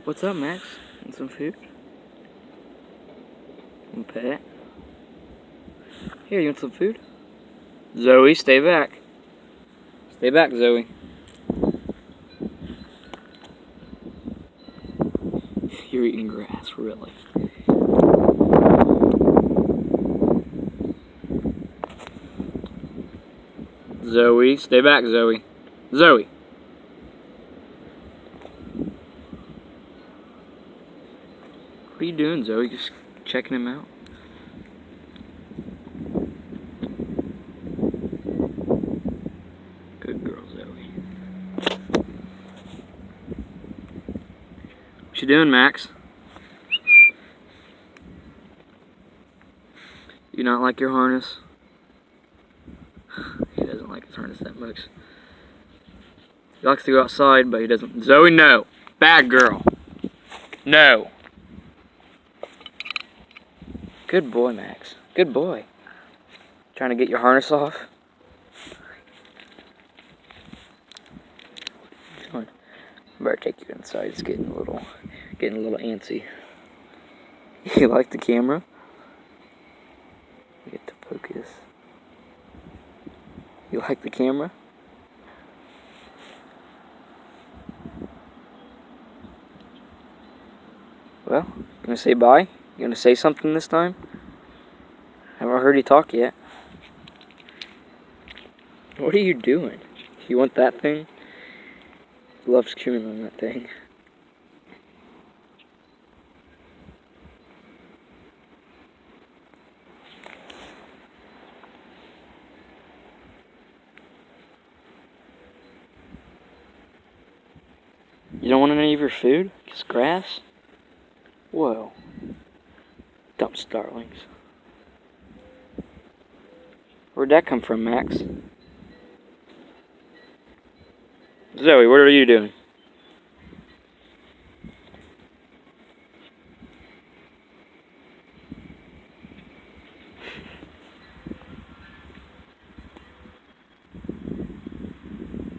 What's up, Max? Want some food? Want a pet? Here, you want some food? Zoe, stay back. Stay back, Zoe. You're eating grass, really. Zoe, stay back, Zoe. Zoe! What are you doing, Zoe? Just checking him out? Good girl, Zoe. What you doing, Max? You not like your harness? He doesn't like his harness that much. He likes to go outside, but he doesn't. Zoe, no! Bad girl! No! Good boy, Max. Good boy. Trying to get your harness off? I better take you inside. It's getting a little antsy. You like the camera? Get to focus. You like the camera? Well, you gonna say bye? You gonna say something this time? Haven't heard you talk yet. What are you doing? You want that thing? He loves chewing on that thing. You don't want any of your food? Just grass? Whoa. Dumb starlings. Where'd that come from, Max? Zoe, what are you doing?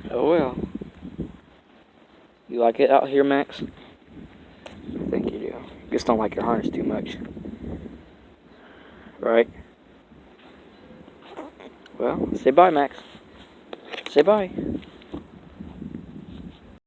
Oh well. You like it out here, Max? I think you do. Just don't like your harness too much. Right? Well, say bye, Max. Say bye.